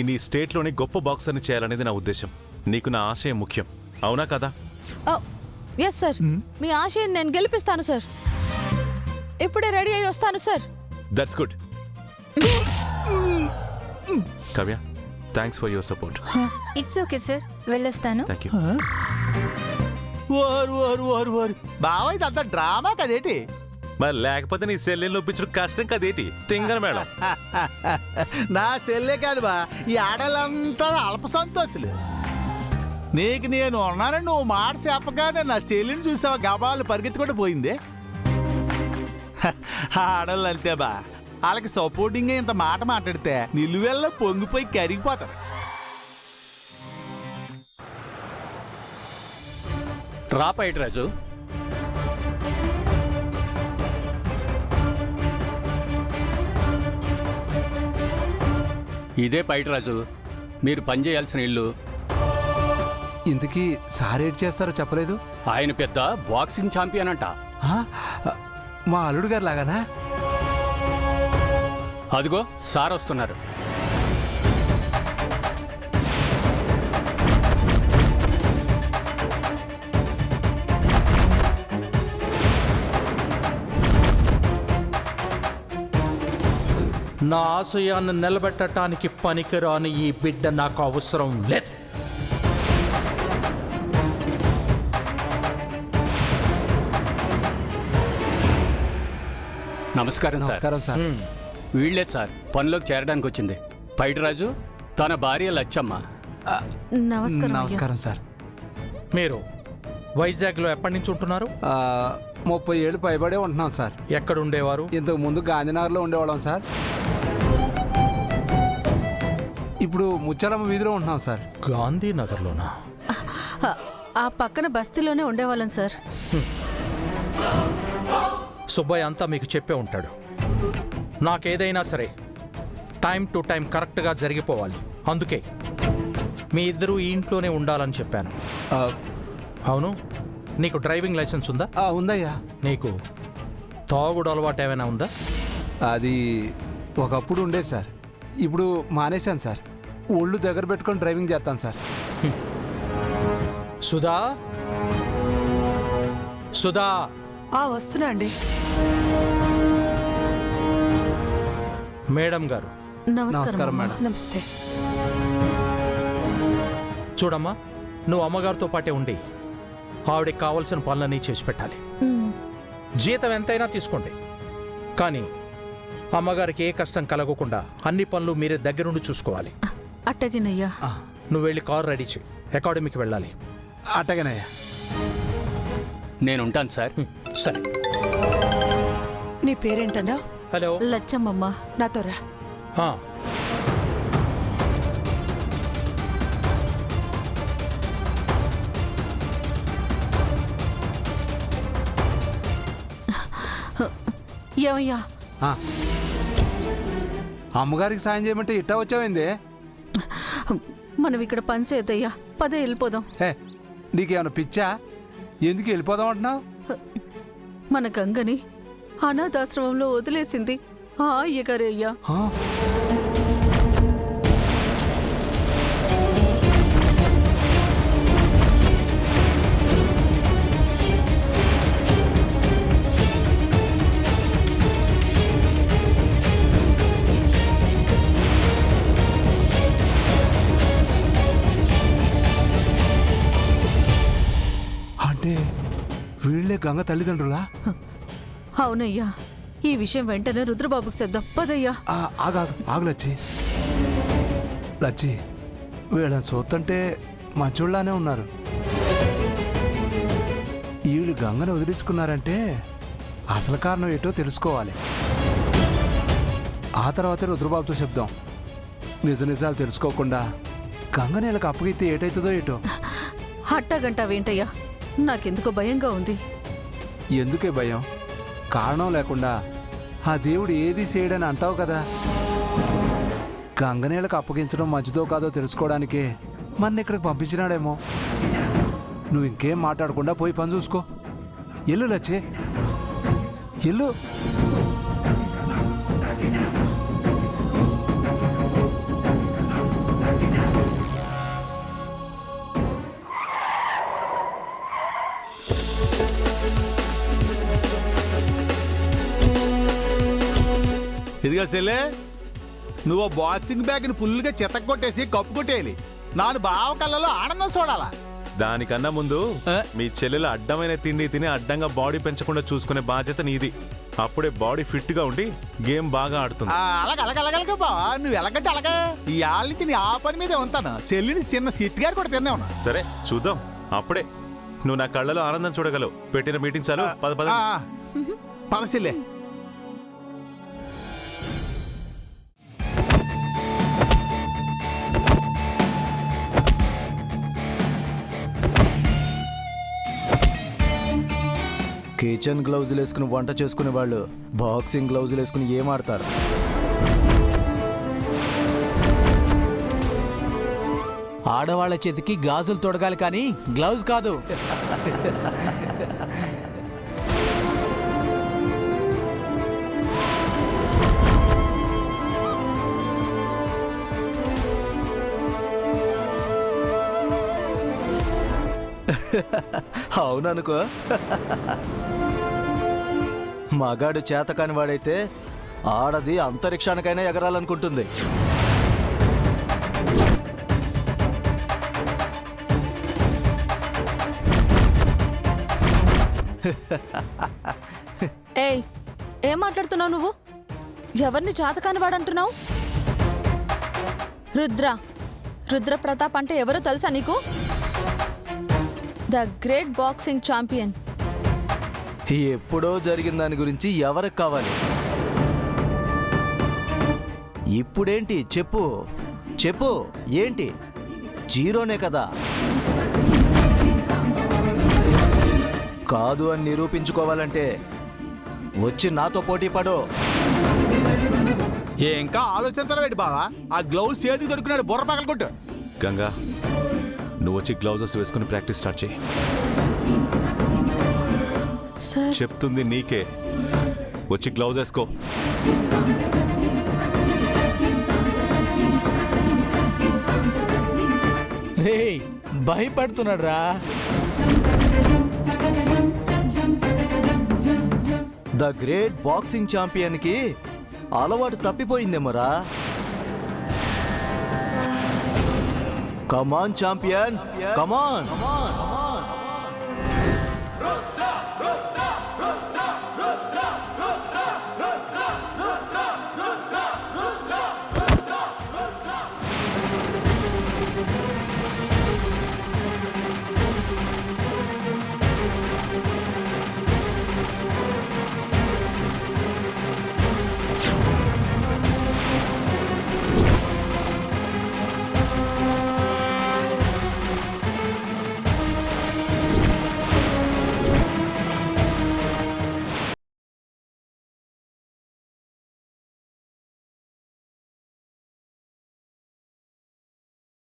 నీ స్టేట్లోని గొప్ప బాక్సర్ని చేయాలనేది నా ఉద్దేశం. నీకు నా ఆశయం ముఖ్యం, అవునా కదా? ఎస్ సార్, మీ ఆశయం నేను గెలిపిస్తాను సార్. ఇప్పుడే రెడీ అయ్యి వస్తాను sir. That's good. Kavya, thanks for your support. It's okay sir, వెళ్ళొస్తాను. Thank you. బావా ఇదంతా డ్రామా కదేటి? మరి లేకపోతే నీ సెల్లెని ఒప్పించడం కష్టం కదేటి తింగర మేడం. నా సెల్లే కాదు బా, ఈ ఆడలంతా అల్ప సంతోషులు. నీకు నేను ఉన్నానని నువ్వు మాట చెప్పగానే నా సెల్లిని చూసావా గబాలు పరిగెత్తుకుంటూ పోయింది. ఆడళ్ళు అంతే బా, వాళ్ళకి సపోర్టింగ్ ఇంత మాట మాట్లాడితే నిలువెల్ల పొంగిపోయి కరిగిపోతారు. రా పైటి రాజు. ఇదే పైటి రాజు, మీరు పనిచేయాల్సిన ఇల్లు. ఇంతకీ సార్ ఏడ్ చేస్తారో చెప్పలేదు. ఆయన పెద్ద బాక్సింగ్ ఛాంపియన్ అంట. మా అల్లుడు గారు లాగానా? అదిగో సార్ వస్తున్నారు. నా ఆశయాన్ని నిలబెట్టడానికి పనికిరాని ఈ బిడ్డ నాకు అవసరం లేదు. నమస్కారం సార్. నమస్కారం సార్. వీళ్లే సార్ పనిలోకి చేరడానికి వచ్చింది. పైటి రాజు, తన భార్య లచ్చమ్మ. నమస్కారం. నమస్కారం సార్. మీరు వైజాగ్లో ఎప్పటి నుంచి ఉంటున్నారు? 30 ఏళ్ళు పైబడే ఉంటున్నాం సార్. ఎక్కడ ఉండేవారు? ఇంతకు ముందు గాంధీనగర్లో ఉండేవాళ్ళం సార్. ఇప్పుడు ముచ్చాలమ్మ వీధిలో ఉంటున్నాం సార్. గాంధీనగర్లోనా? ఆ పక్కన బస్తీలోనే ఉండేవాళ్ళం సార్. సుబ్బయ్య అంతా మీకు చెప్పే ఉంటాడు. నాకేదైనా సరే టైం టు టైం కరెక్ట్గా జరిగిపోవాలి. అందుకే మీ ఇద్దరూ ఈ ఇంట్లోనే ఉండాలని చెప్పాను. అవును, నీకు డ్రైవింగ్ లైసెన్స్ ఉందా? ఉందయ్యా. నీకు తాగుడు అలవాటు ఏమైనా ఉందా? అది ఒకప్పుడు ఉండేది సార్, ఇప్పుడు మానేశాను సార్. ఒళ్ళు దగ్గర పెట్టుకొని డ్రైవింగ్ చేస్తాను సార్. సుధా, సుధా. వస్తున్నా అండి. మేడం గారు. నమస్కారం మేడం. నమస్తే. చూడమ్మా, నువ్వు అమ్మగారితో పాటే ఉండి ఆవిడకి కావలసిన పనులన్నీ చేసి పెట్టాలి. జీతం ఎంతైనా తీసుకోండి, కానీ అమ్మగారికి ఏ కష్టం కలగకుండా అన్ని పనులు మీరే దగ్గరుండి చూసుకోవాలి. అట్టగినయ్యా. నువ్వు వెళ్ళి కారు రెడీ చేయి, అకాడమీకి వెళ్ళాలి. అట్టగనయ్యా. నేనుంటాను సార్. సరే. నీ పేరేంటన్నా? హలో, లచ్చమ్మమ్మ. నాతో రా. ఏమయ్యా? అమ్మగారికి సాయం చేయమంటే ఇట్టా వచ్చావేంది? మనం ఇక్కడ పని చేయద్దయ్యా, పదే వెళ్ళిపోదాం. నీకేమైనా పిచ్చా? ఎందుకు వెళ్ళిపోదాం అంటున్నావు? మన గంగని అనాథాశ్రమంలో వదిలేసింది ఆ అయ్యగారే అయ్యా. అంటే వీళ్ళే గంగ తల్లిదండ్రులా? అవునయ్యా, ఈ విషయం వెంటనే రుద్రబాబుకి చేద్దాం. పదయ్యా. ఆగు లచ్చి. లచ్చి, వీళ్ళని చూస్తుంటే మంచోళ్ళనే ఉన్నారు. వీళ్ళు గంగను వదిలించుకున్నారంటే అసలు కారణం ఏంటో తెలుసుకోవాలి. ఆ తర్వాతే రుద్రబాబుతో చెప్దాం. నిజాలు తెలుసుకోకుండా గంగని వీళ్ళకి అప్పగిస్తే ఏటైతుందో ఏటో. అట్టాగంటావేంటయ్యా? నాకెందుకో భయంగా ఉంది. ఎందుకే భయం? కారణం లేకుండా ఆ దేవుడు ఏది చేయడని అంటావు కదా. గంగనీళ్ళకు అప్పగించడం మంచిదో కాదో తెలుసుకోవడానికే మన ఇక్కడికి పంపించినాడేమో. నువ్వు ఇంకేం మాట్లాడకుండా పోయి పని చూసుకో. ఎల్లు లచ్చే, ఎల్లు. ఇదిగా సెల్లే, నువ్వు బాక్సింగ్ బ్యాగ్ని ఫుల్గా చెత్త కొట్టేసి కప్పు కొట్టేయాలి. నాను బావ కళ్ళలో ఆనందం చూడాలా. దానికన్నా ముందు ఆ? మీ చెల్లెలు అడ్డమైన తిండి తిని అడ్డంగా బాడీ పెంచకుండా చూసుకునే బాధ్యత నీది. అప్పుడే బాడీ ఫిట్ గా ఉండి గేమ్ బాగా ఆడుతుంది. అలాగ బావా, నువ్వు ఎలాగంటే అలాగా. ఈ ఆళ్ళ నుంచి నీ ఆ పని మీదే ఉంటాను. చెల్లిని చిన్న సిట్ గారు కూడా తిన్నా ఉన్నా. సరే చూద్దాం. అప్పుడే నువ్వు నా కళ్ళలో ఆనందం చూడగలవు. పెట్టిన మీటింగ్ చాలు. పద పద. పనసిల్లే. కిచెన్ గ్లౌజులు వేసుకుని వంట చేసుకునే వాళ్ళు బాక్సింగ్ గ్లౌజులు వేసుకుని ఏం ఆడతారు? ఆడవాళ్ల చేతికి గాజులు తొడగాలి కానీ గ్లౌజ్ కాదు. అవుననుకో. మగాడు చేతకాని వాడైతే ఆడది అంతరిక్షానికైనా ఎగరాలనుకుంటుంది. ఏయ్, ఏం మాట్లాడుతున్నావు నువ్వు? ఎవరిని చాతకాని వాడంటున్నావు? రుద్ర ప్రతాప్ అంటే ఎవరో తెలుసా నీకు? The great boxing champion. ఎప్పుడో జరిగిన దాని గురించి ఎవరికి కావాలి? ఇప్పుడేంటి చెప్పు చెప్పు. ఏంటి జీరోనే కదా? కాదు అని నిరూపించుకోవాలంటే వచ్చి నాతో పోటీ పడు. ఇంకా ఆలోచించలేడు బావా. ఆ గ్లౌజ్ చేతికి దొరుకున్నాడు, బుర్ర పగలగొట్టు. గంగా, నువ్వు వచ్చి గ్లౌజెస్ వేసుకుని ప్రాక్టీస్ స్టార్ట్ చేయి. సార్, చెప్తుంది నీకే. వచ్చి గ్లౌజ్ వేసుకో. రేయ్, భయపడుతున్నాడు రా. ద గ్రేట్ బాక్సింగ్ ఛాంపియన్ కి అలవాటు తప్పిపోయిందేమోరా. కమాన్ ఛాంపియన్, కమాన్.